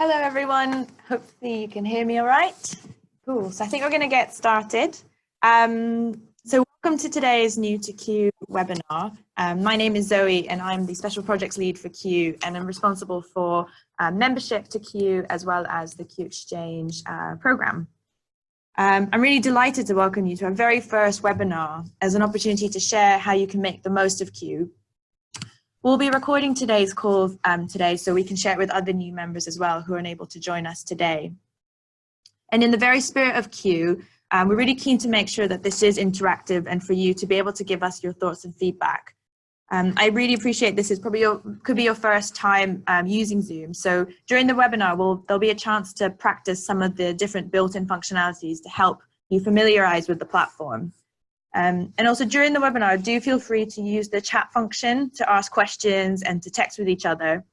Hello, everyone. Hopefully you can hear me all right. Cool. So I think we're going to get started. So welcome to today's New to Q webinar. My name is Zoe and I'm the Special Projects Lead for Q, and I'm responsible for membership to Q as well as the Q Exchange program. I'm really delighted to welcome you to our very first webinar as an opportunity to share how you can make the most of Q. We'll be recording today's call today so we can share it with other new members as well who are unable to join us today. And in the very spirit of Q, we're really keen to make sure that this is interactive and for you to be able to give us your thoughts and feedback. I really appreciate this is probably could be your first time using Zoom. So during the webinar, there'll be a chance to practice some of the different built-in functionalities to help you familiarize with the platform. And also during the webinar, do feel free to use the chat function to ask questions and to text with each other.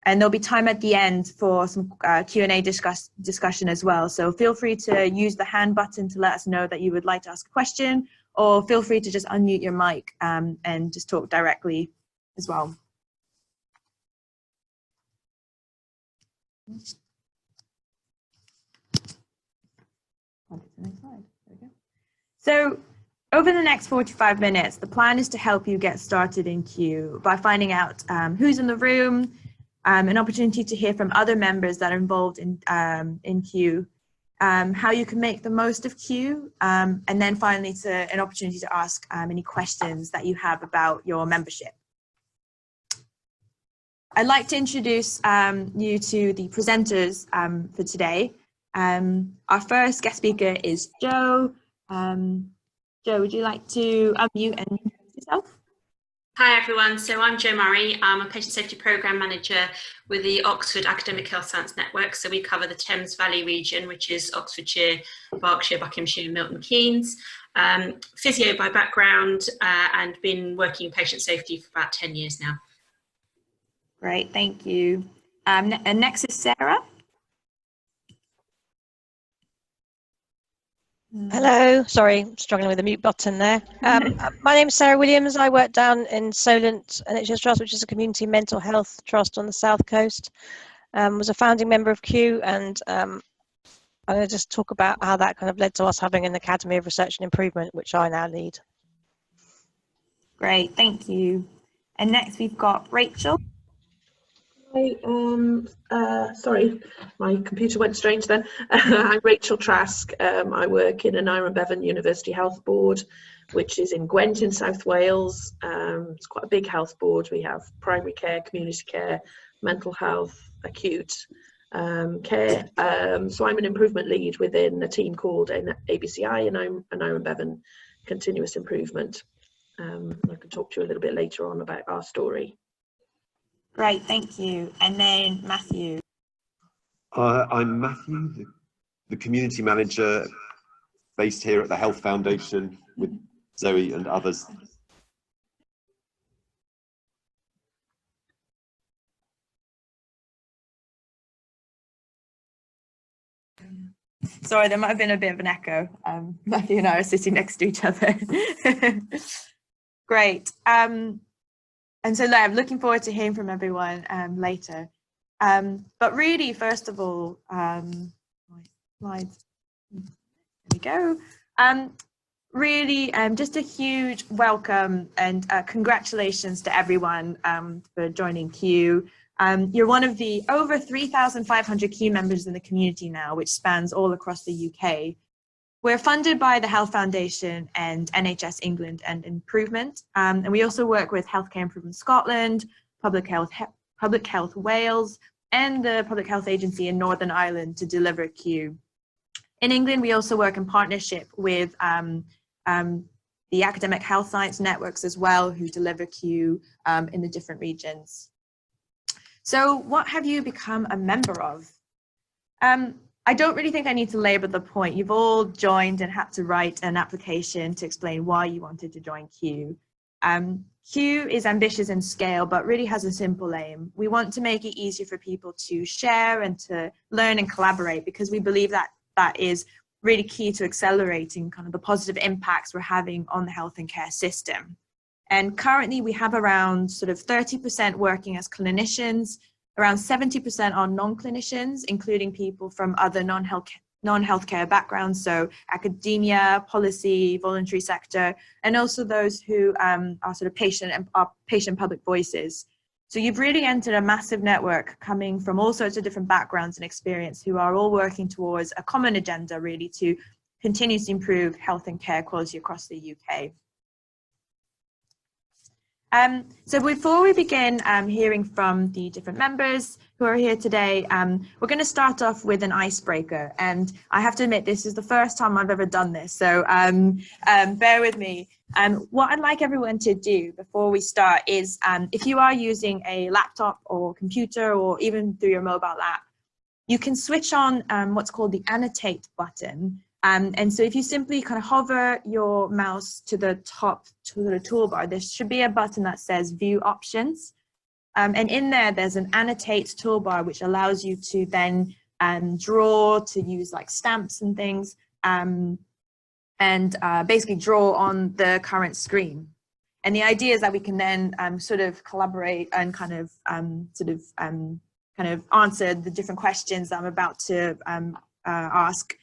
And there'll be time at the end for some Q&A discussion as well. So feel free to use the hand button to let us know that you would like to ask a question, or feel free to just unmute your mic and just talk directly as well. So over the next 45 minutes, the plan is to help you get started in Q by finding out who's in the room, an opportunity to hear from other members that are involved in Q, how you can make the most of Q, and then finally an opportunity to ask any questions that you have about your membership. I'd like to introduce you to the presenters for today. Our first guest speaker is Joe. Joe, would you like to unmute and introduce yourself? Hi everyone, so I'm Jo Murray. I'm a Patient Safety Programme Manager with the Oxford Academic Health Science Network. So we cover the Thames Valley region, which is Oxfordshire, Berkshire, Buckinghamshire, Milton Keynes. Physio by background and been working in patient safety for about 10 years now. Great, thank you. And next is Sarah. Hello, sorry, struggling with the mute button there. My name is Sarah Williams. I work down in Solent NHS Trust, which is a community mental health trust on the south coast. Was a founding member of Q, and I'm going to just talk about how that kind of led to us having an Academy of Research and Improvement, which I now lead. Great, thank you. And next we've got Rachel. Hi, sorry, my computer went strange then. I'm Rachel Trask. I work in an Aneurin Bevan University Health Board, which is in Gwent in South Wales. It's quite a big health board. We have primary care, community care, mental health, acute care. So I'm an improvement lead within a team called ABCI, and I'm an Aneurin Bevan Continuous Improvement. I can talk to you a little bit later on about our story. Great, thank you. And then Matthew. I'm Matthew, the community manager based here at the Health Foundation with Zoe and others. Sorry, there might have been a bit of an echo. Matthew and I are sitting next to each other. Great. And so I'm looking forward to hearing from everyone later. But really, first of all, my slides, there we go. Really, just a huge welcome and congratulations to everyone for joining Q. You're one of the over 3,500 Q members in the community now, which spans all across the UK. We're funded by the Health Foundation and NHS England and Improvement, and we also work with Healthcare Improvement Scotland, Public Health Wales, and the Public Health Agency in Northern Ireland to deliver Q. In England, we also work in partnership with the Academic Health Science Networks as well, who deliver Q in the different regions. So what have you become a member of? I don't really think I need to labor the point. You've all joined and had to write an application to explain why you wanted to join Q. Q is ambitious in scale, but really has a simple aim. We want to make it easier for people to share and to learn and collaborate, because we believe that that is really key to accelerating kind of the positive impacts we're having on the health and care system. And currently we have around sort of 30% working as clinicians, Around 70% are non-clinicians, including people from other non-healthcare backgrounds, so academia, policy, voluntary sector, and also those who are sort of patient public voices. So you've really entered a massive network coming from all sorts of different backgrounds and experience who are all working towards a common agenda really to continue to improve health and care quality across the UK. So before we begin hearing from the different members who are here today, we're going to start off with an icebreaker. And I have to admit, this is the first time I've ever done this, so bear with me. What I'd like everyone to do before we start is, if you are using a laptop or computer or even through your mobile app, you can switch on what's called the annotate button. And so if you simply kind of hover your mouse to the top to the toolbar, there should be a button that says View Options. And in there, there's an Annotate toolbar, which allows you to then draw, to use like stamps and things, and basically draw on the current screen. And the idea is that we can then sort of collaborate and kind of answer the different questions that I'm about to ask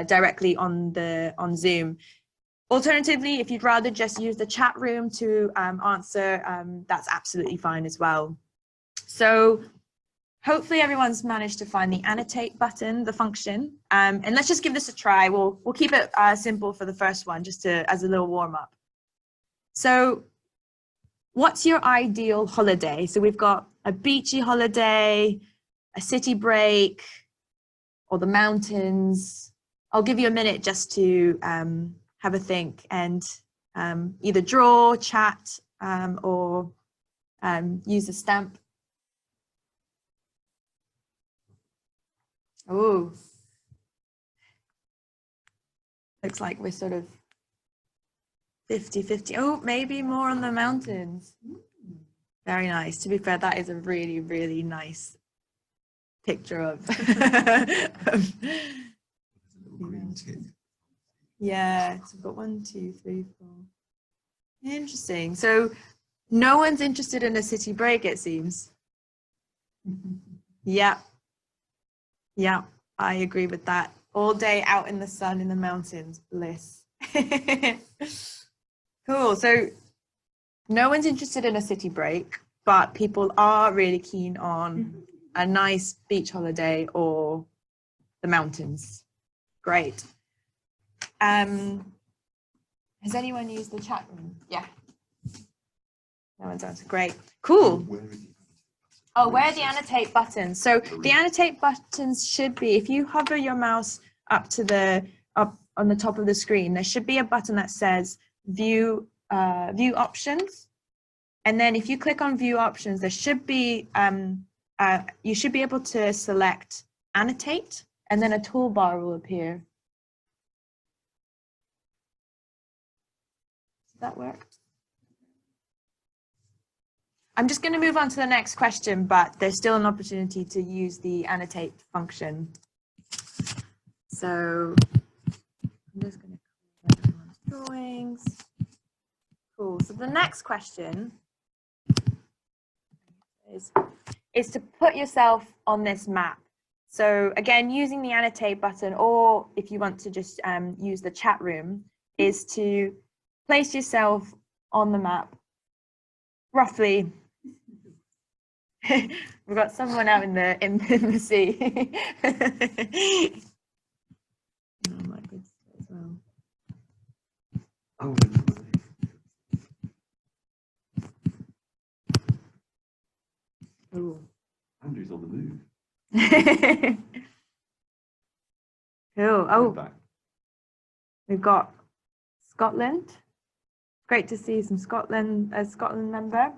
directly on Zoom. Alternatively, if you'd rather just use the chat room to answer, that's absolutely fine as well. So hopefully everyone's managed to find the annotate button, the function, and let's just give this a try. We'll keep it simple for the first one, just as a little warm up. So what's your ideal holiday? So we've got a beachy holiday, a city break, or the mountains. I'll give you a minute just to have a think and either draw, chat, or use a stamp. Oh, looks like we're sort of 50-50. Oh, maybe more on the mountains. Very nice. To be fair, that is a really, really nice picture of. Yeah, so I've got 1, 2, 3, 4. Interesting. So no one's interested in a city break, it seems. Yeah. Yeah, I agree with that. All day out in the sun in the mountains, bliss. Cool. So no one's interested in a city break, but people are really keen on a nice beach holiday or the mountains. Great. Has anyone used the chat room? Yeah. No one's answered. Great. Cool. Oh, where are the annotate buttons? So the annotate buttons should be, if you hover your mouse up on the top of the screen, there should be a button that says View Options. And then if you click on View Options, there should be you should be able to select Annotate, and then a toolbar will appear. Does that work? I'm just going to move on to the next question, but there's still an opportunity to use the annotate function. So I'm just going to clear everyone's drawings. Cool. So the next question is to put yourself on this map. So again, using the annotate button, or if you want to just use the chat room, is to place yourself on the map, roughly. We've got someone out in the sea. Oh my goodness, as well. Oh. Ooh. Andrew's on the move. Cool. Oh, we've got Scotland. Great to see some Scotland member.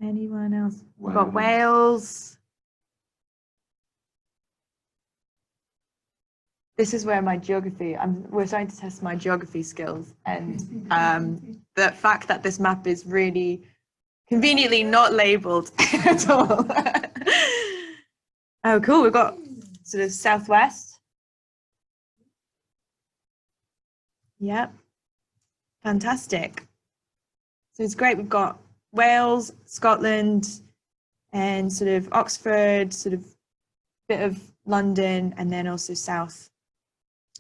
Anyone else? We've got Wales. This is where my geography, we're starting to test my geography skills, and the fact that this map is really conveniently not labeled at all. Oh, cool. We've got sort of southwest. Yep. Fantastic. So it's great. We've got Wales, Scotland, and sort of Oxford, sort of bit of London, and then also South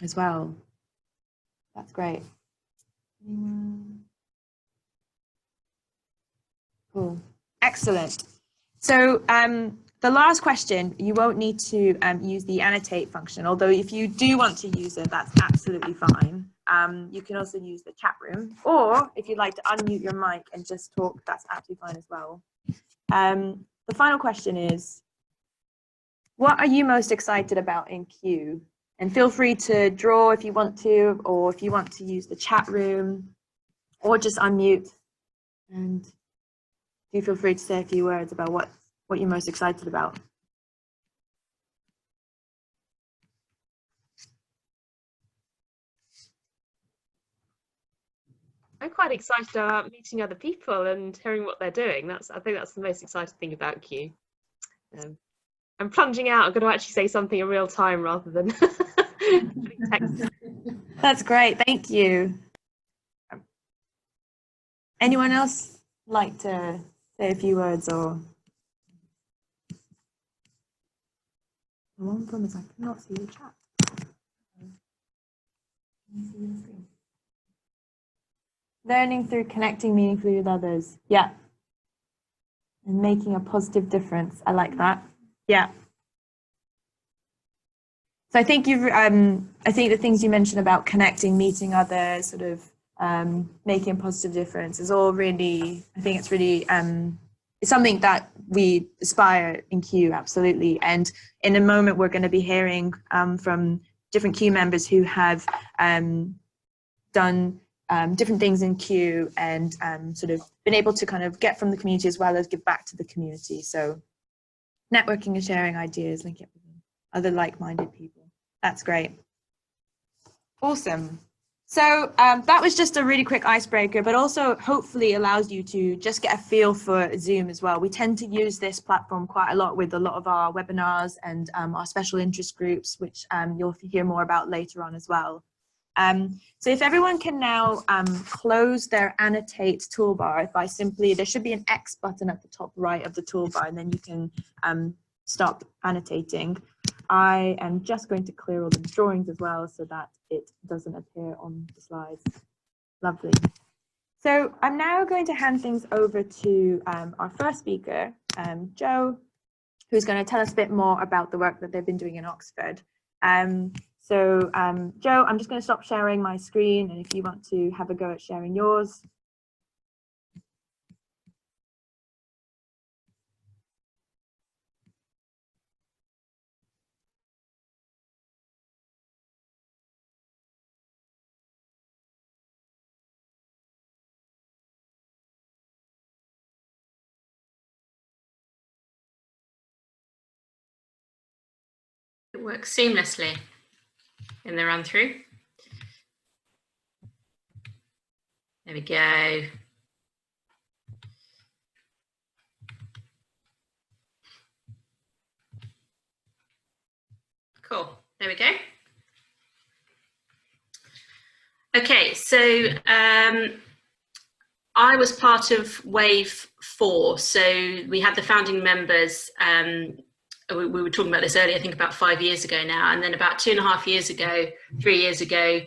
as well. That's great. Cool. Excellent. So the last question, you won't need to use the annotate function, although if you do want to use it, that's absolutely fine. You can also use the chat room, or if you'd like to unmute your mic and just talk, that's absolutely fine as well. The final question is, what are you most excited about in Q? And feel free to draw if you want to, or if you want to use the chat room, or just unmute. And do feel free to say a few words about what you're most excited about. I'm quite excited about meeting other people and hearing what they're doing. I think that's the most exciting thing about Q. I'm plunging out. I'm going to actually say something in real time rather than putting text. That's great. Thank you. Anyone else like to say a few words? Or the one problem is I cannot see the chat. Can you see the screen? Learning through connecting meaningfully with others. Yeah. And making a positive difference. I like that. Yeah. So I think I think the things you mentioned about connecting, meeting others, sort of making a positive difference is all really, I think it's really, it's something that we aspire in Q, absolutely. And in a moment, we're going to be hearing from different Q members who have done different things in Q and sort of been able to kind of get from the community as well as give back to the community. So networking and sharing ideas, linking up with other like-minded people. That's great. Awesome. So that was just a really quick icebreaker, but also hopefully allows you to just get a feel for Zoom as well. We tend to use this platform quite a lot with a lot of our webinars and our special interest groups, which you'll hear more about later on as well. So if everyone can now close their annotate toolbar by simply, there should be an X button at the top right of the toolbar, and then you can stop annotating. I am just going to clear all the drawings as well so that it doesn't appear on the slides. Lovely. So I'm now going to hand things over to our first speaker, Joe, who's going to tell us a bit more about the work that they've been doing in Oxford. Joe, I'm just going to stop sharing my screen, and if you want to have a go at sharing yours. It works seamlessly in the run through. There we go. Cool, there we go. Okay, so I was part of wave 4. So we had the founding members, we were talking about this earlier, I think about 5 years ago now, and then about 2.5 years ago, 3 years ago,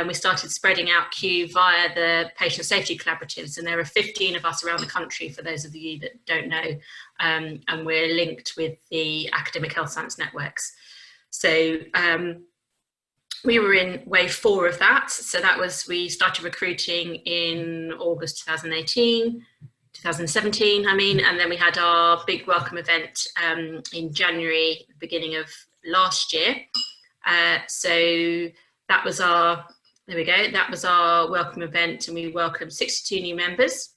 we started spreading out Q via the patient safety collaboratives, and there are 15 of us around the country, for those of you that don't know, and we're linked with the academic health science networks. So we were in wave 4 of that. So that was, we started recruiting in August 2018, 2017, I mean, and then we had our big welcome event in January, beginning of last year. So that was our, there we go, that was our welcome event, and we welcomed 62 new members.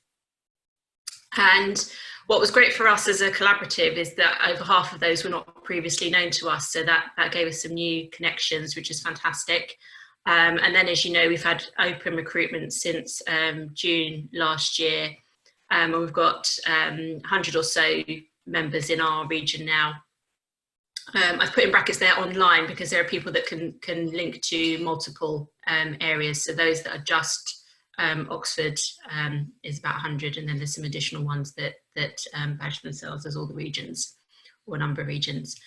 And what was great for us as a collaborative is that over half of those were not previously known to us, so that gave us some new connections, which is fantastic. And then, as you know, we've had open recruitment since June last year, and we've got 100 or so members in our region now. I've put in brackets there online because there are people that can link to multiple areas. So those that are just Oxford is about 100, and then there's some additional ones that badge themselves as all the regions, or a number of regions.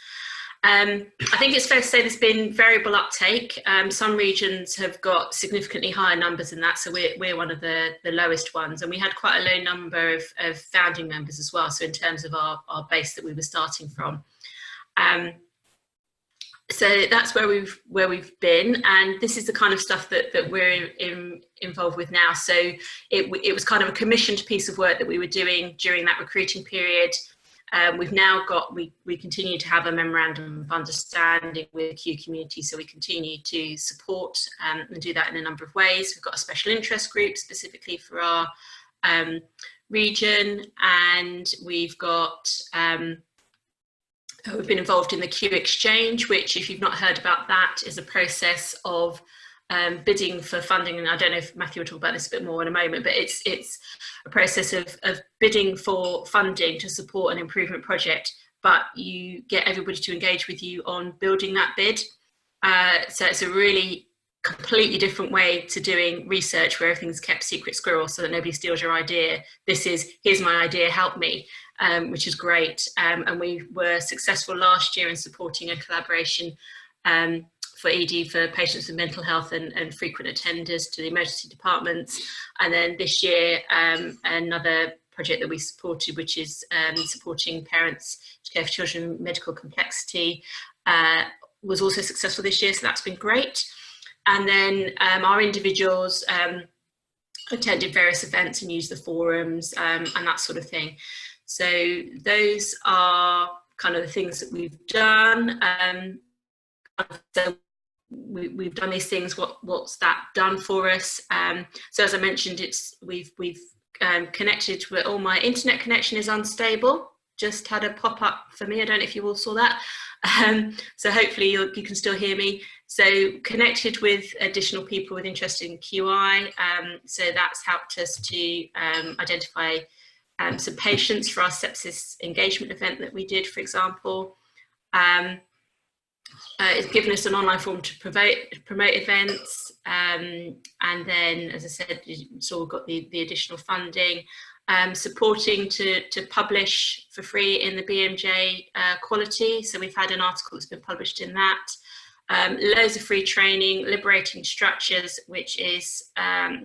I think it's fair to say there's been variable uptake. Some regions have got significantly higher numbers than that, so we're one of the lowest ones, and we had quite a low number of founding members as well, so in terms of our base that we were starting from. So that's where we've been, and this is the kind of stuff that we're involved with now. So it was kind of a commissioned piece of work that we were doing during that recruiting period. We've now got, we continue to have a memorandum of understanding with the Q community, so we continue to support and do that in a number of ways. We've got a special interest group specifically for our region, and we've got we've been involved in the Q Exchange, which, if you've not heard about that, is a process of bidding for funding. And I don't know if Matthew will talk about this a bit more in a moment, but it's a process of bidding for funding to support an improvement project, but you get everybody to engage with you on building that bid. So it's a really completely different way to doing research, where everything's kept secret squirrel so that nobody steals your idea. This is, here's my idea, help me, which is great. And we were successful last year in supporting a collaboration for ED for patients with mental health and frequent attenders to the emergency departments. And then this year, another project that we supported, which is supporting parents to care for children with medical complexity, was also successful this year, so that's been great. And then our individuals attended various events and used the forums and that sort of thing. So those are kind of the things that we've done. So we've done these things. What's that done for us? So as I mentioned, we've connected with, all my internet connection is unstable. Just had a pop up for me. I don't know if you all saw that. So hopefully you can still hear me. So connected with additional people with interest in QI. So that's helped us to identify some patients for our sepsis engagement event that we did, for example. It's given us an online forum to promote events. And then, as I said, it's all got the additional funding. Supporting to publish for free in the BMJ quality. So we've had an article that's been published in that. Loads of free training, liberating structures, which is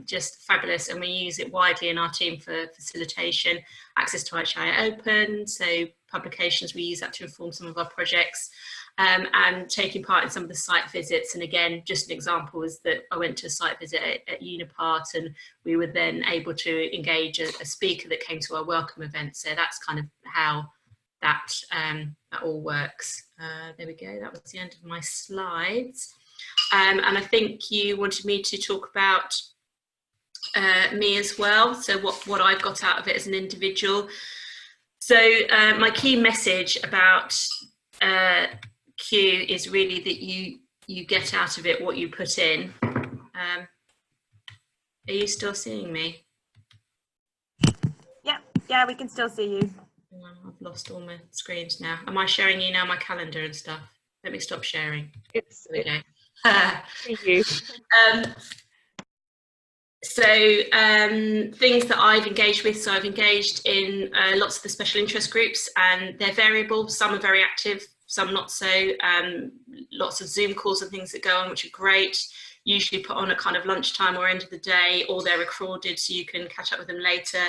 just fabulous, and we use it widely in our team for facilitation. Access to HI Open, so publications, we use that to inform some of our projects, and taking part in some of the site visits. And again, just an example is that I went to a site visit at Unipart, and we were then able to engage a speaker that came to our welcome event. So that's kind of how that all works. There we go, that was the end of my slides. And I think you wanted me to talk about me as well, so what I've got out of it as an individual. So my key message about Q is really that you get out of it what you put in. Are you still seeing me? Yeah, we can still see you. I've lost all my screens now. Am I showing you now my calendar and stuff? Let me stop sharing. It's Okay. you. So things that I've engaged with, so I've engaged in lots of the special interest groups, and they're variable. Some are very active, some not so. Lots of Zoom calls and things that go on, which are great. Usually put on at kind of lunchtime or end of the day, or they're recorded so you can catch up with them later.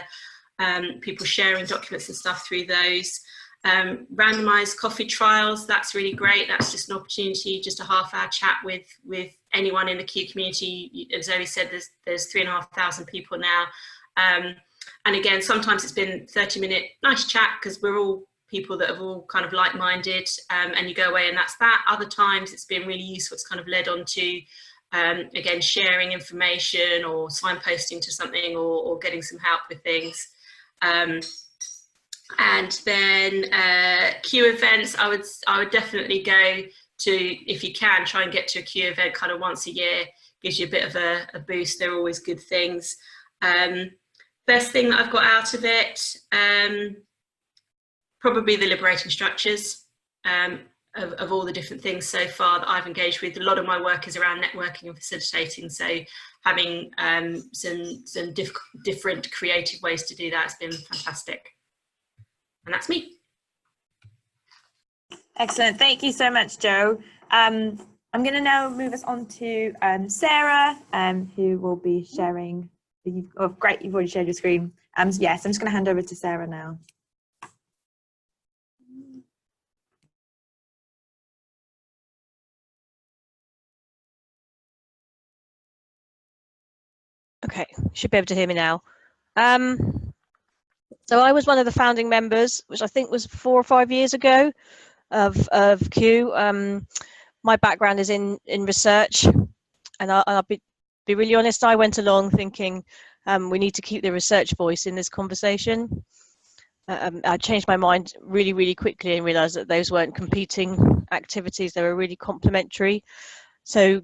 People sharing documents and stuff through those. Randomized coffee trials, that's really great. That's just an opportunity, just a half-hour chat with anyone in the Q community. As Zoe said, there's 3,500 people now. And again, sometimes it's been 30-minute nice chat because we're all people that are all kind of like-minded, and you go away and that's that. Other times it's been really useful. It's kind of led on to, again, sharing information or signposting to something, or getting some help with things. And then Q events, I would definitely go to, if you can, try and get to a Q event kind of once a year. Gives you a bit of a boost. They're always good things. Best thing that I've got out of it, probably the liberating structures of all the different things so far that I've engaged with. A lot of my work is around networking and facilitating, so having some different creative ways to do that has been fantastic. And that's me. Excellent. Thank you so much, Joe. I'm going to now move us on to Sarah, who will be sharing. Oh, great, you've already shared your screen. Yes, I'm just going to hand over to Sarah now. Okay, should be able to hear me now. So I was one of the founding members, which I think was 4 or 5 years ago, of Q. My background is in research, and I'll be really honest. I went along thinking we need to keep the research voice in this conversation. I changed my mind really quickly and realised that those weren't competing activities; they were really complementary. So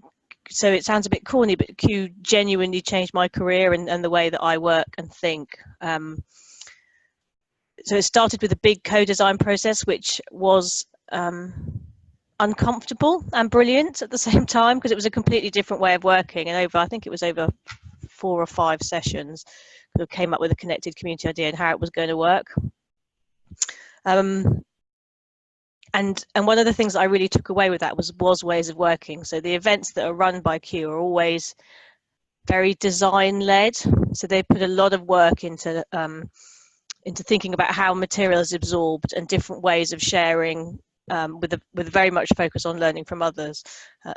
it sounds a bit corny, but Q genuinely changed my career and the way that I work and think. So it started with a big co-design process, which was uncomfortable and brilliant at the same time, because it was a completely different way of working. And I think it was over 4 or 5 sessions, we came up with a connected community idea and how it was going to work. And one of the things that I really took away with that was ways of working. So the events that are run by Q are always very design led. So they put a lot of work into thinking about how material is absorbed and different ways of sharing, with very much focus on learning from others.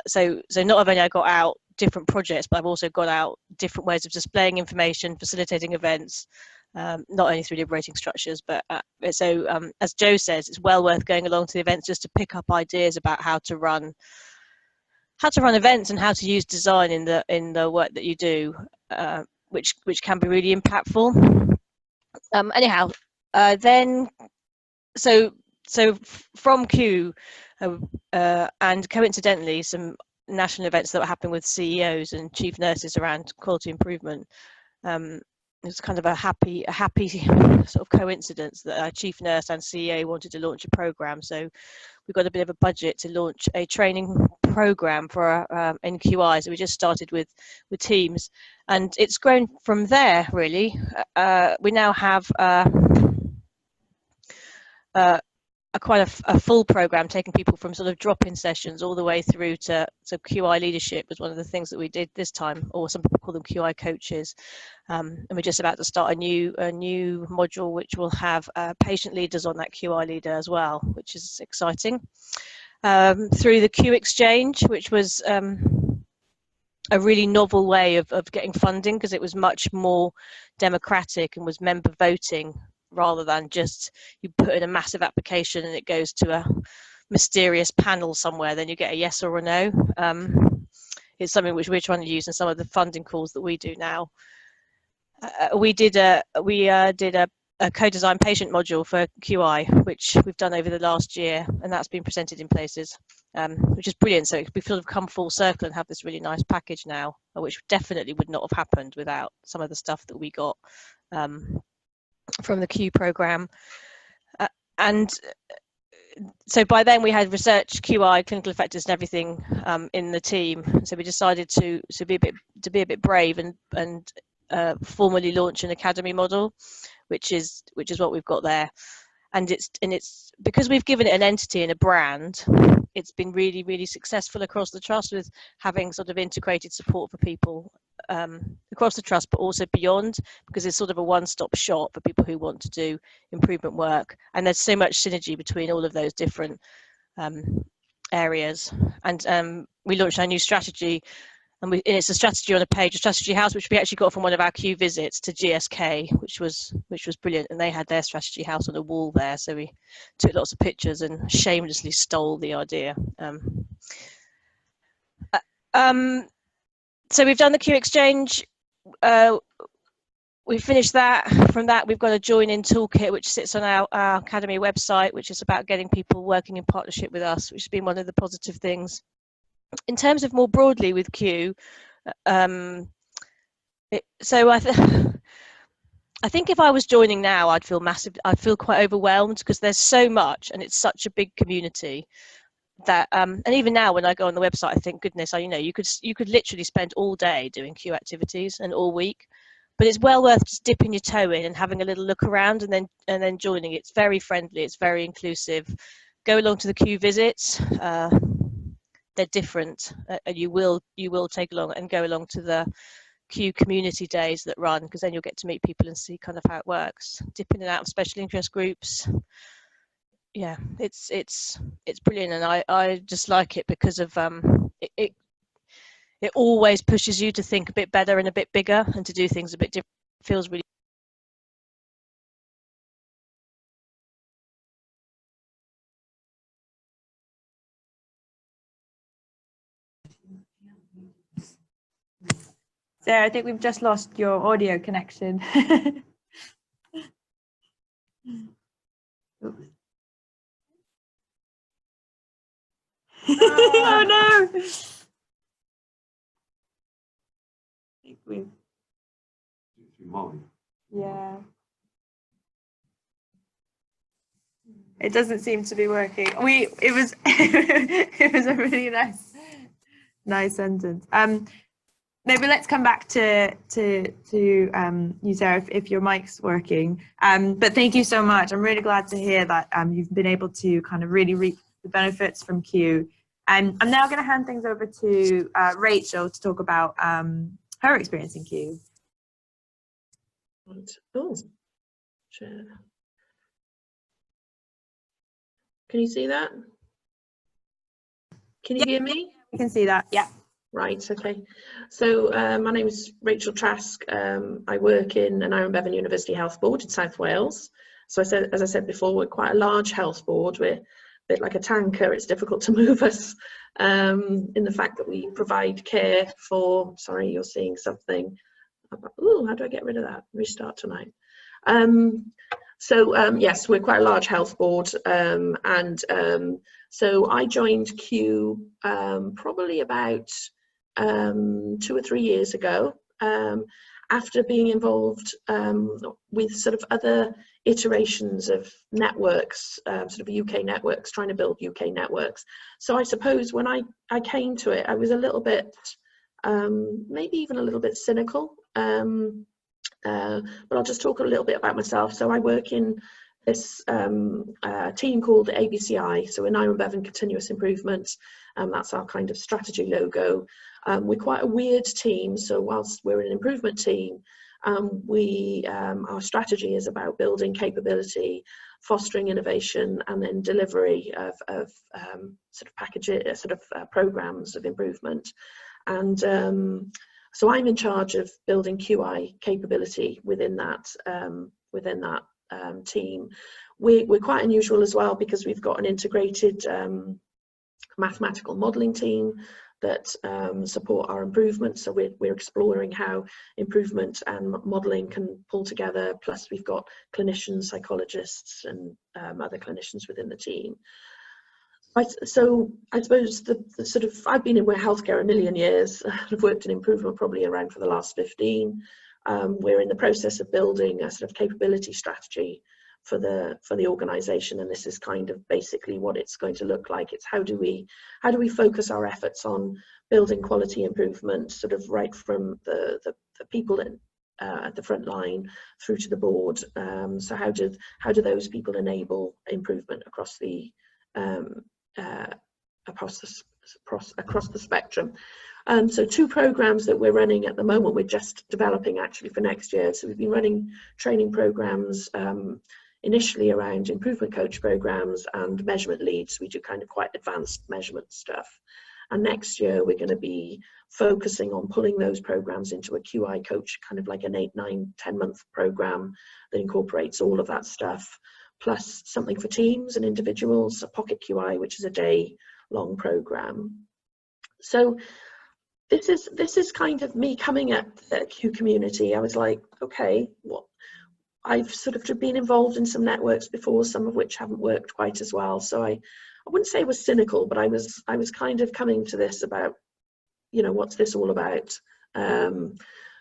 So not only I got out different projects, but I've also got out different ways of displaying information, facilitating events, not only through liberating structures, but as Joe says, it's well worth going along to the events just to pick up ideas about how to run events and how to use design in the work that you do, which can be really impactful. Anyhow, then from Q, and coincidentally, some national events that were happening with CEOs and chief nurses around quality improvement. It's kind of a happy sort of coincidence that our chief nurse and CEO wanted to launch a program. So we got a bit of a budget to launch a training program for our NQI. So we just started with teams, and it's grown from there really. We now have quite a full program, taking people from sort of drop-in sessions all the way through to QI leadership was one of the things that we did this time, or some people call them QI coaches. And we're just about to start a new module which will have patient leaders on that QI leader as well, which is exciting. Through the Q Exchange, which was a really novel way of getting funding, because it was much more democratic and was member voting, rather than just you put in a massive application and it goes to a mysterious panel somewhere, then you get a yes or a no. It's something which we're trying to use in some of the funding calls that we do now. We did a co-design patient module for QI, which we've done over the last year, and that's been presented in places, which is brilliant. So we've sort of come full circle and have this really nice package now, which definitely would not have happened without some of the stuff that we got from the Q program. And so by then we had research, QI, clinical effectiveness and everything in the team. So we decided to be a bit brave and formally launch an academy model, which is what we've got there. And it's because we've given it an entity and a brand, it's been really successful across the trust, with having sort of integrated support for people across the trust, but also beyond, because it's sort of a one-stop shop for people who want to do improvement work. And there's so much synergy between all of those different areas. And we launched our new strategy, and it's a strategy on a page, a strategy house, which we actually got from one of our Q visits to GSK, which was brilliant. And they had their strategy house on a wall there, so we took lots of pictures and shamelessly stole the idea. So we've done the Q Exchange. We finished that. From that, we've got a join-in toolkit which sits on our academy website, which is about getting people working in partnership with us, which has been one of the positive things. In terms of more broadly with Q, so I think if I was joining now, I'd feel quite overwhelmed, because there's so much and it's such a big community that and even now when I go on the website, I think, goodness, you could literally spend all day doing Q activities and all week. but it's well worth just dipping your toe in and having a little look around, and then joining. It's very friendly, it's very inclusive. Go along to the Q visits. They're different, and you will take along and go along to the Q community days that run, because then you'll get to meet people and see kind of how it works. Dip in and out of special interest groups. Yeah, it's brilliant, and I just like it because of it always pushes you to think a bit better and a bit bigger, and to do things a bit different. It feels really. Sarah, I think we've just lost your audio connection. Oh no! I think we've, yeah. It doesn't seem to be working. It was it was a really nice sentence. Maybe let's come back to you, Sarah, if your mic's working. But thank you so much. I'm really glad to hear that you've been able to kind of really reap the benefits from Q. And I'm now going to hand things over to Rachel to talk about her experience in Q. Oh, share. Can you see that? Can you hear me? You can see that, yeah. Right, okay. So my name is Rachel Trask. I work in an Iron Bevan University Health Board in South Wales. So as I said before, we're quite a large health board. We're a bit like a tanker. It's difficult to move us in the fact that we provide care for, sorry, you're seeing something. Oh, how do I get rid of that? Restart tonight. Yes, we're quite a large health board, so I joined Q probably about 2 or 3 years ago, after being involved with sort of other iterations of networks, sort of UK networks, trying to build UK networks. So I suppose when I came to it, I was a little bit, maybe even a little bit cynical. But I'll just talk a little bit about myself. So I work in this team called ABCI, so in Iron Bevan Continuous Improvement. That's our kind of strategy logo. We're quite a weird team, so whilst we're an improvement team, our strategy is about building capability, fostering innovation, and then delivery of sort of packages, programs of improvement. And so I'm in charge of building QI capability within that team. We're quite unusual as well because we've got an integrated mathematical modelling team that support our improvement. So we're exploring how improvement and modelling can pull together. Plus we've got clinicians, psychologists, and other clinicians within the team. So I suppose the sort of, I've been in healthcare a million years. I've worked in improvement probably around for the last 15. We're in the process of building a sort of capability strategy for the organisation, and this is kind of basically what it's going to look like. It's how do we focus our efforts on building quality improvement, sort of right from the people at the front line through to the board. So how do those people enable improvement across the spectrum? So 2 programs that we're running at the moment, we're just developing actually for next year. So we've been running training programs initially around improvement coach programs and measurement leads. We do kind of quite advanced measurement stuff. And next year we're going to be focusing on pulling those programs into a QI coach, kind of like an 8, 9, 10 month program that incorporates all of that stuff, plus something for teams and individuals, a pocket QI, which is a day-long program. So this is kind of me coming at the Q community. I was like, okay, what? I've sort of been involved in some networks before, some of which haven't worked quite as well. So I wouldn't say I was cynical, but I was kind of coming to this about, you know, what's this all about?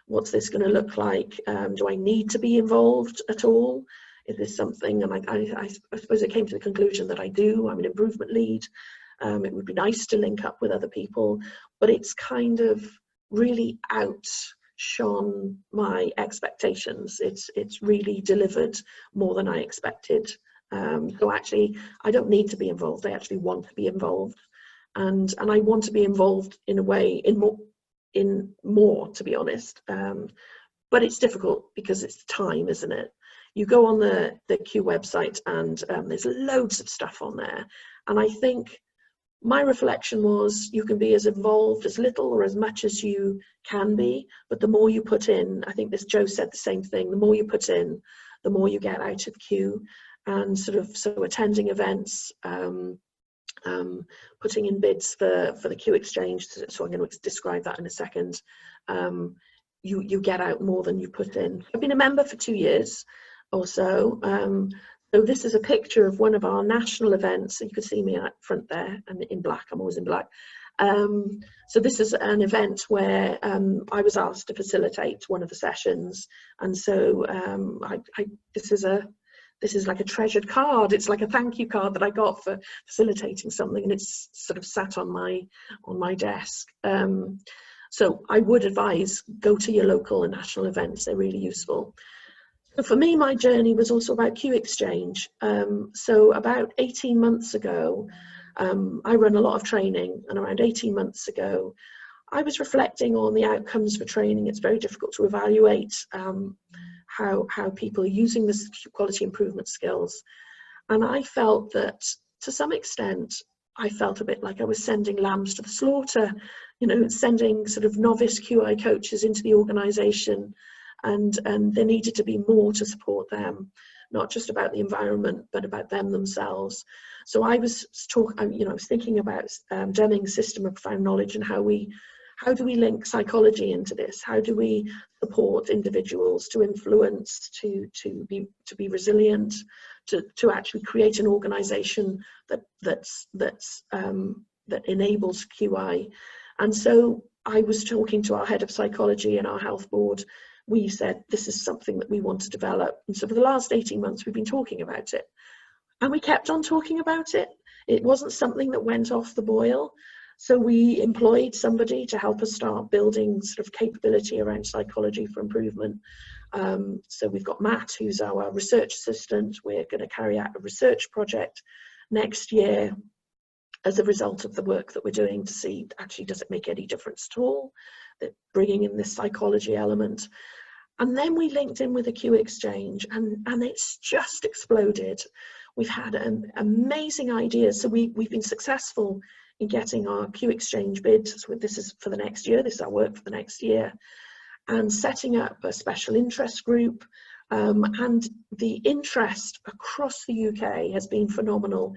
What's this going to look like? Do I need to be involved at all? Is this something? And I suppose I came to the conclusion that I do. I'm an improvement lead. It would be nice to link up with other people, but it's kind of really out shone my expectations. It's really delivered more than I expected. So actually, I don't need to be involved. I actually want to be involved, and I want to be involved in a way, in more, to be honest. But it's difficult because it's time, isn't it? You go on the Q website and there's loads of stuff on there, and I think my reflection was you can be as involved as little or as much as you can be, but the more you put in, I think Joe said the same thing, the more you put in, the more you get out of Q. And so attending events, putting in bids for the Q exchange, so I'm going to describe that in a second. You get out more than you put in. I've been a member for 2 years or so. So this is a picture of one of our national events. So you can see me at front there, and in black. I'm always in black. So this is an event where I was asked to facilitate one of the sessions, and so this is like a treasured card. It's like a thank you card that I got for facilitating something, and it's sort of sat on my desk. So I would advise, go to your local and national events. They're really useful. So for me, my journey was also about Q Exchange. So about 18 months ago, I run a lot of training, and around 18 months ago, I was reflecting on the outcomes for training. It's very difficult to evaluate how people are using this quality improvement skills. And I felt that, to some extent, I felt a bit like I was sending lambs to the slaughter, sending sort of novice QI coaches into the organisation, and there needed to be more to support them, not just about the environment, but about them themselves. So I was thinking about Deming's system of profound knowledge, and how do we link psychology into this? How do we support individuals to influence, to be resilient, to actually create an organisation that enables QI? And so I was talking to our head of psychology and our health board. We said, this is something that we want to develop. And so for the last 18 months, we've been talking about it. And we kept on talking about it. It wasn't something that went off the boil. So we employed somebody to help us start building sort of capability around psychology for improvement. So we've got Matt, who's our research assistant. We're going to carry out a research project next year as a result of the work that we're doing, to see, actually, does it make any difference at all, that bringing in this psychology element. And then we linked in with a Q exchange, and it's just exploded. We've had amazing ideas. So we've been successful in getting our Q exchange bids. So this is for the next year. This is our work for the next year, and setting up a special interest group. And the interest across the UK has been phenomenal,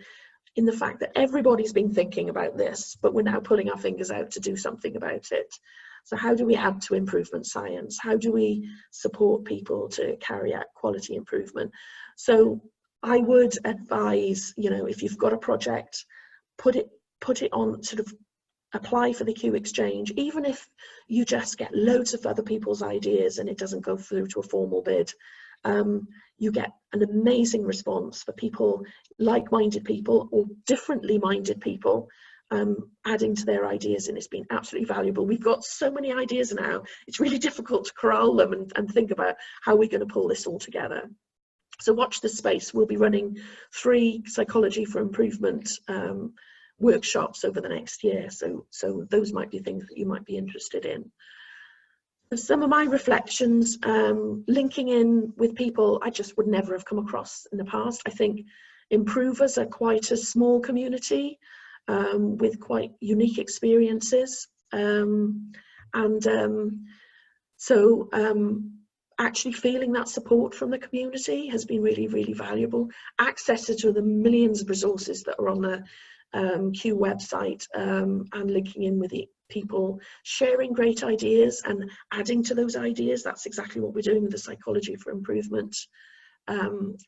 in the fact that everybody's been thinking about this, but we're now pulling our fingers out to do something about it. So how do we add to improvement science? How do we support people to carry out quality improvement? So I would advise, if you've got a project, put it on, sort of apply for the Q exchange, even if you just get loads of other people's ideas and it doesn't go through to a formal bid. You get an amazing response for people, like-minded people or differently minded people, adding to their ideas, and it's been absolutely valuable. We've got so many ideas now, it's really difficult to corral them and think about how we're going to pull this all together. So watch this space. We'll be running 3 psychology for improvement workshops over the next year, so those might be things that you might be interested in. Some of my reflections, linking in with people I just would never have come across in the past. I think improvers are quite a small community with quite unique experiences, actually feeling that support from the community has been really, really valuable. Access to the millions of resources that are on the Q website, and linking in with the people, sharing great ideas and adding to those ideas. That's exactly what we're doing with the psychology for improvement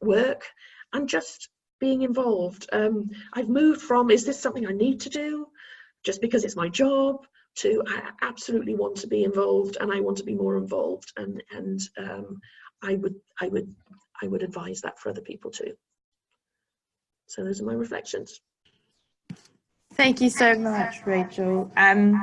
work, and just being involved. I've moved from, is this something I need to do just because it's my job, to I absolutely want to be involved, and I want to be more involved, and I would advise that for other people too. So those are my reflections. Thank you so much, Rachel. And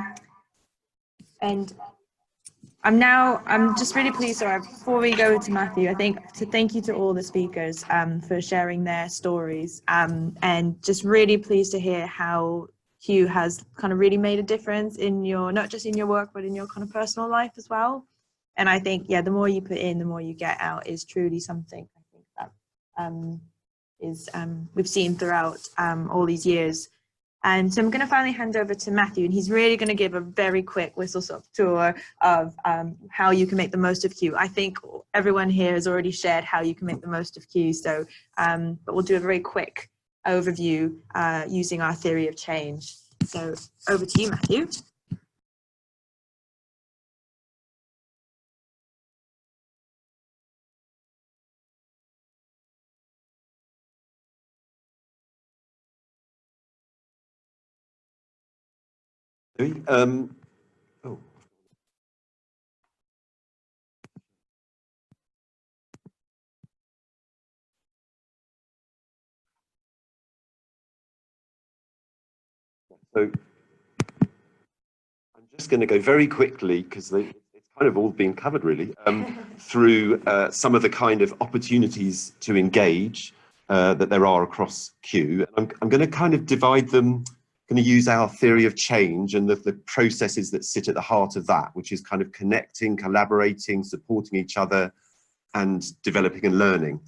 I'm just really pleased. So before we go to Matthew, I think to thank you to all the speakers for sharing their stories, and just really pleased to hear how Q has kind of really made a difference in your, not just in your work, but in your kind of personal life as well. And I think, yeah, the more you put in, the more you get out is truly something I think that we've seen throughout all these years. And so I'm going to finally hand over to Matthew, and he's really going to give a very quick whistle-stop tour of how you can make the most of Q. I think everyone here has already shared how you can make the most of Q, so but we'll do a very quick overview using our theory of change. So over to you, Matthew. Oh. So I'm just going to go very quickly, because it's kind of all been covered really, through some of the kind of opportunities to engage that there are across Q. And I'm going to kind of divide them, going to use our theory of change and the processes that sit at the heart of that, which is kind of connecting, collaborating, supporting each other, and developing and learning,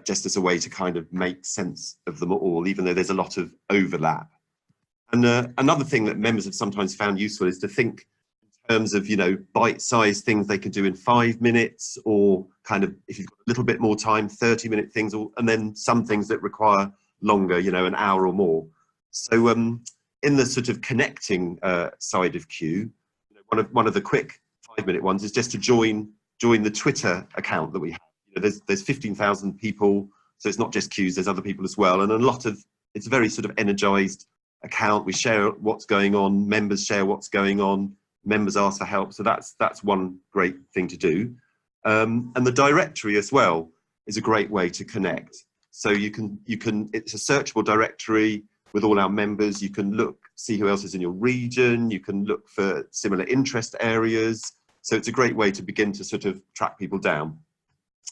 just as a way to kind of make sense of them all, even though there's a lot of overlap. And another thing that members have sometimes found useful is to think in terms of, you know, bite-sized things they can do in 5 minutes, or kind of, if you've got a little bit more time, 30-minute things, and then some things that require longer, you know, an hour or more. So in the sort of connecting side of Q, you know, one of the quick 5-minute ones is just to join the Twitter account that we have. You know, there's 15,000 people, so it's not just Qs, there's other people as well, and a lot of, it's a very sort of energized account. We share what's going on, members share what's going on, members ask for help, so that's one great thing to do. And the directory as well is a great way to connect. So you can it's a searchable directory with all our members. You can look, see who else is in your region, you can look for similar interest areas, so it's a great way to begin to sort of track people down.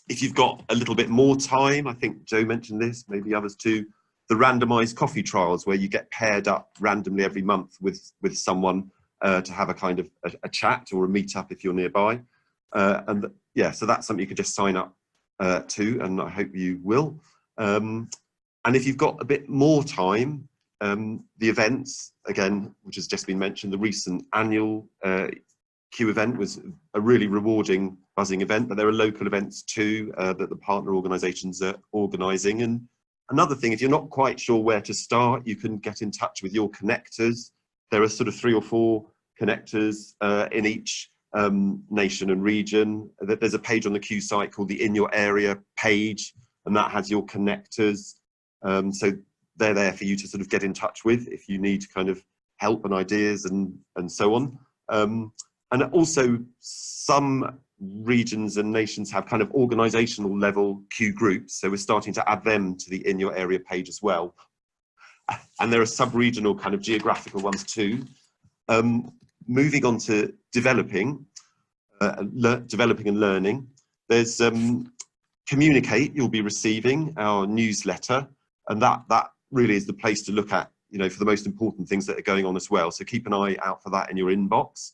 If you've got a little bit more time, I think Joe mentioned this, maybe others too, the randomized coffee trials, where you get paired up randomly every month with someone to have a kind of a chat or a meetup if you're nearby. And yeah, so that's something you could just sign up to, and I hope you will. And if you've got a bit more time, the events, again, which has just been mentioned, the recent annual Q event was a really rewarding, buzzing event, but there are local events too that the partner organisations are organising. And another thing, if you're not quite sure where to start, you can get in touch with your connectors. There are sort of 3 or 4 connectors in each nation and region. There's a page on the Q site called the In Your Area page, and that has your connectors. So they're there for you to sort of get in touch with if you need kind of help and ideas and so on. And also some regions and nations have kind of organizational level Q groups, so we're starting to add them to the In Your Area page as well. And there are sub-regional kind of geographical ones too. Moving on to developing and learning, there's Communicate. You'll be receiving our newsletter, and that really is the place to look at, you know, for the most important things that are going on as well, so keep an eye out for that in your inbox.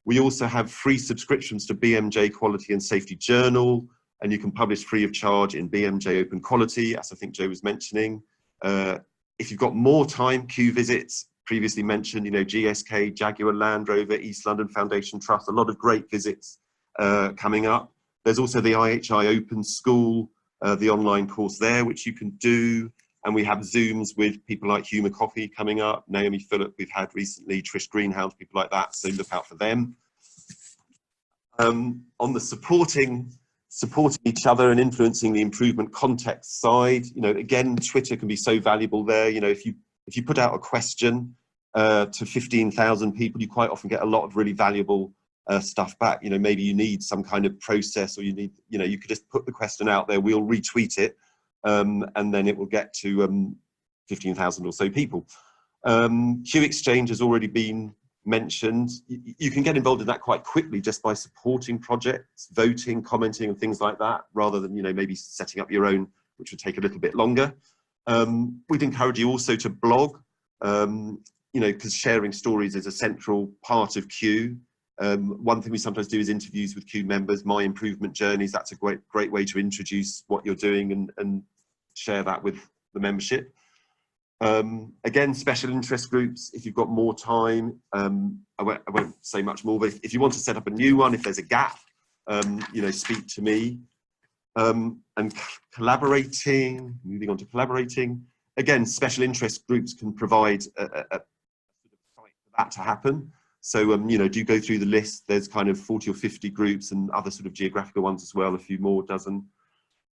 We also have free subscriptions to BMJ Quality and Safety Journal, and you can publish free of charge in BMJ Open Quality, as I think Joe was mentioning. If you've got more time, Q visits, previously mentioned, you know, GSK, Jaguar Land Rover, East London Foundation Trust, a lot of great visits coming up. There's also the IHI Open School, the online course there, which you can do. And we have Zooms with people like Huma Coffee coming up, Naomi Phillip we've had recently, Trish Greenhouse, people like that, so look out for them. On the supporting each other and influencing the improvement context side, you know, again, Twitter can be so valuable there. You know, if you put out a question to 15,000 people, you quite often get a lot of really valuable stuff back. You know, maybe you need some kind of process, or you need, you know, you could just put the question out there, we'll retweet it, and then it will get to 15,000 or so people. Q Exchange has already been mentioned, you can get involved in that quite quickly just by supporting projects, voting, commenting and things like that, rather than, you know, maybe setting up your own, which would take a little bit longer. We'd encourage you also to blog, you know, because sharing stories is a central part of Q. One thing we sometimes do is interviews with Q members, my improvement journeys. That's a great way to introduce what you're doing and share that with the membership. Again, special interest groups, if you've got more time, I won't say much more, but if you want to set up a new one, if there's a gap, you know, speak to me. And collaborating, moving on to collaborating, again, special interest groups can provide a sort of site for that to happen. So, you know, do go through the list. There's kind of 40 or 50 groups and other sort of geographical ones as well, a few more dozen.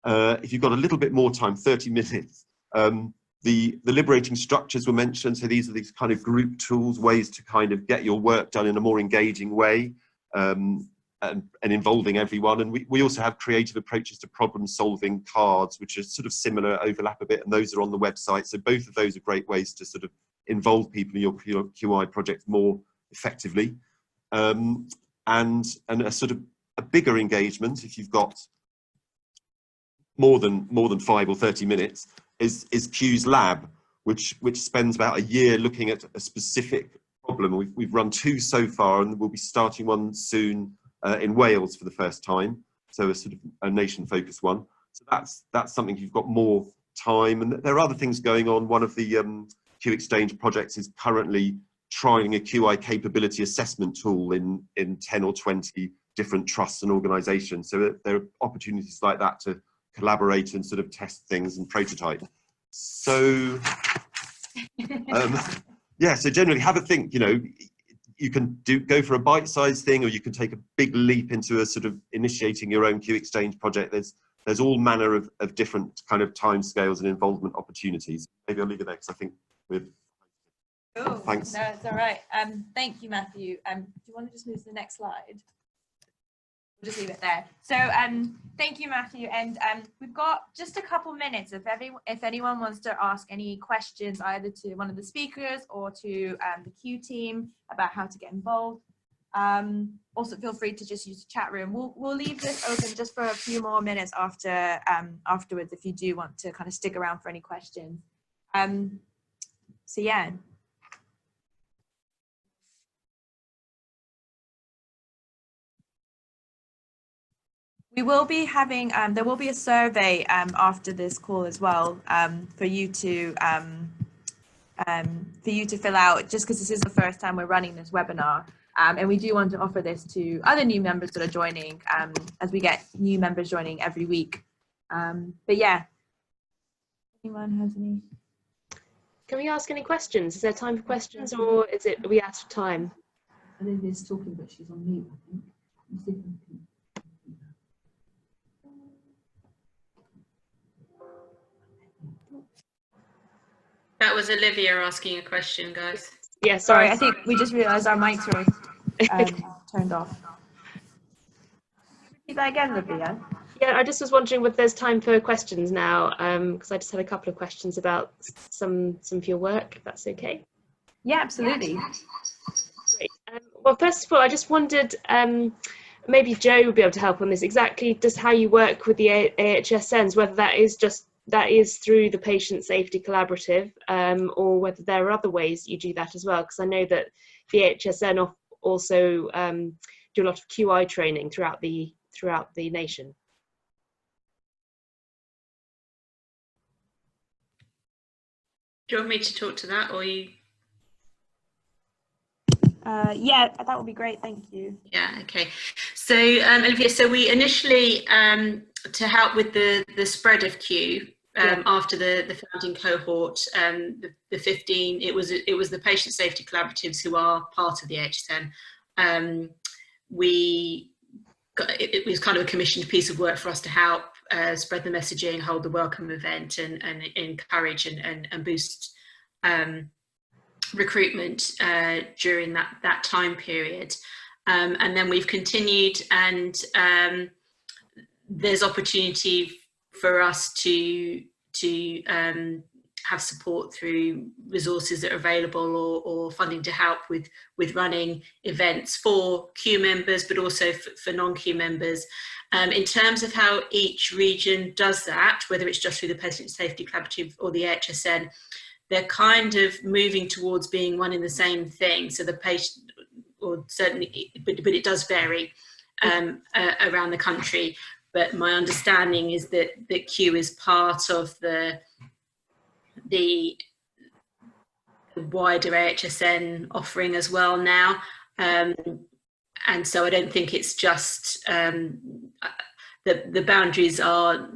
If you've got a little bit more time, 30 minutes, the liberating structures were mentioned. So these are these kind of group tools, ways to kind of get your work done in a more engaging way and involving everyone. And we also have creative approaches to problem solving cards, which are sort of similar, overlap a bit, and those are on the website. So both of those are great ways to sort of involve people in your QI project more effectively. And a sort of a bigger engagement, if you've got more than 5 or 30 minutes, is Q's Lab, which spends about a year looking at a specific problem. We've run 2 so far, and we'll be starting one soon in Wales for the first time. So a sort of a nation-focused one. So that's something if you've got more time. And there are other things going on. One of the Q Exchange projects is currently trying a QI capability assessment tool in 10 or 20 different trusts and organisations. So there are opportunities like that to collaborate and sort of test things and prototype. So yeah, so generally have a think, you know, you can go for a bite-sized thing, or you can take a big leap into a sort of initiating your own Q Exchange project. There's all manner of different kind of timescales and involvement opportunities. Maybe I'll leave it there because I think we're... Cool. Thanks. No, it's all right. Thank you, Matthew. Do you want to just move to the next slide? We'll just leave it there. So thank you, Matthew. And we've got just a couple minutes if anyone wants to ask any questions either to one of the speakers or to the Q team about how to get involved. Also, feel free to just use the chat room. We'll leave this open just for a few more minutes afterwards if you do want to kind of stick around for any questions. So yeah. We will be having, there will be a survey after this call as well for you to fill out, just because this is the first time we're running this webinar. And we do want to offer this to other new members that are joining as we get new members joining every week. But yeah, anyone has any? Can we ask any questions? Is there time for questions, or are we out of time? I think Liz talking, but she's on mute, I think. That was Olivia asking a question, guys. Yeah, Sorry, I think we just realised our mics were turned off. Repeat that again, Olivia. Yeah, I just was wondering whether there's time for questions now, because I just had a couple of questions about some of your work, if that's okay. Yeah, absolutely. Great. Well, first of all, I just wondered, maybe Joe would be able to help on this, exactly just how you work with the AHSNs, whether that is through the Patient Safety Collaborative, or whether there are other ways you do that as well, because I know that the AHSN also do a lot of QI training throughout the nation. Do you want me to talk to that, or you? Yeah, that would be great. Thank you. Yeah, okay. So Olivia, so we initially, to help with the spread of Q, after the founding cohort, the 15, it was the Patient Safety Collaboratives who are part of the AHSN. It was kind of a commissioned piece of work for us to help spread the messaging, hold the welcome event, and encourage and boost recruitment during that time period. And then we've continued, and there's opportunity for us to have support through resources that are available or funding to help with running events for Q members, but also for non-Q members. In terms of how each region does that, whether it's just through the Patient Safety Collaborative or the HSN, they're kind of moving towards being one in the same thing. So the patient, or certainly, but it does vary around the country. But my understanding is that Q is part of the wider HSN offering as well now. And so I don't think it's just, the boundaries are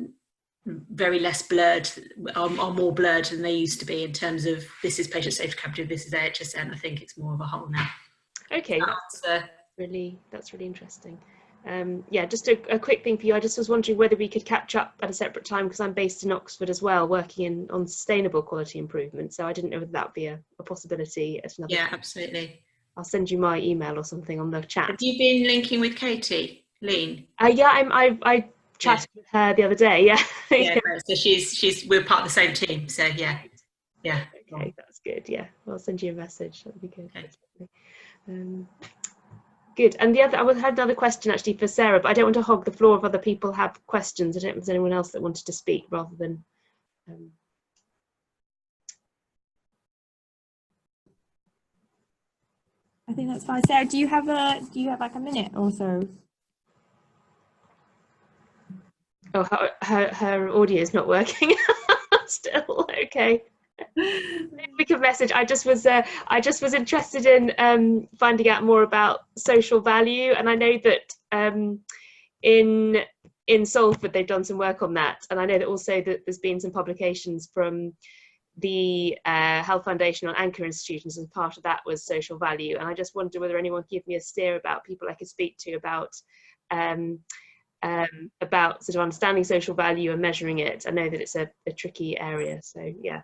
very less blurred, are more blurred than they used to be in terms of this is Patient Safety Collaborative, this is HSN. I think it's more of a whole now. Okay, that's really interesting. Yeah, just a quick thing for you. I just was wondering whether we could catch up at a separate time, because I'm based in Oxford as well, working on sustainable quality improvement. So I didn't know whether that would be a possibility at another time. Absolutely. I'll send you my email or something on the chat. Have you been linking with Katie, Lean? Yeah, I chatted with her the other day. Yeah. Yeah, great. So we're part of the same team. So yeah. Okay, that's good. Yeah, I'll send you a message. That'd be good. Okay. Good. And I had another question actually for Sarah, but I don't want to hog the floor if other people have questions. I don't know if there's anyone else that wanted to speak rather than. I think that's fine. Sarah, do you have like a minute or so? Oh, her audio is not working still. Okay. Maybe we could message. I just was interested in finding out more about social value, and I know that in Salford they've done some work on that, and I know that also that there's been some publications from the Health Foundation on anchor institutions, and part of that was social value. And I just wondered whether anyone could give me a steer about people I could speak to about sort of understanding social value and measuring it. I know that it's a tricky area, so yeah.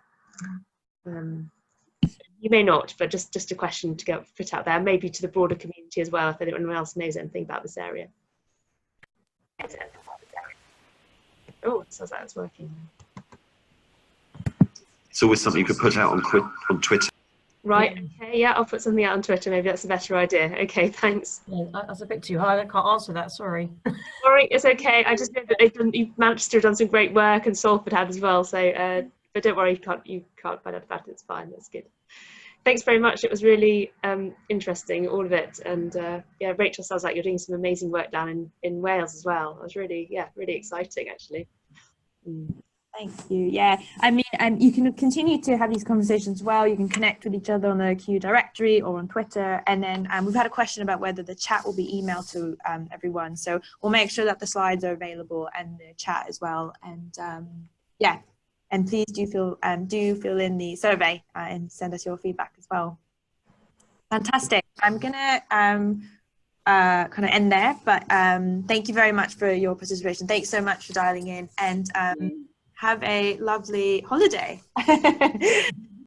You may not, but just a question to get put out there, maybe to the broader community as well, if anyone else knows anything about this area. Oh, it says that it's working. It's always something you could put out on Twitter. Right, okay, yeah, I'll put something out on Twitter, maybe that's a better idea. Okay, thanks. Yeah, that's a bit too high, I can't answer that, sorry. Sorry, it's okay, I just know that Manchester have done some great work, and Salford had as well, so but don't worry, you can't find out about it, it's fine, that's good. Thanks very much, it was really interesting, all of it, and yeah, Rachel, sounds like you're doing some amazing work down in Wales as well. It was really exciting, actually. Thank you. Yeah, I mean, you can continue to have these conversations as well. You can connect with each other on the Q directory or on Twitter. And then we've had a question about whether the chat will be emailed to everyone. So we'll make sure that the slides are available and the chat as well. And yeah, and please do fill in the survey and send us your feedback as well. Fantastic. I'm gonna kind of end there, but thank you very much for your participation. Thanks so much for dialing in, and have a lovely holiday.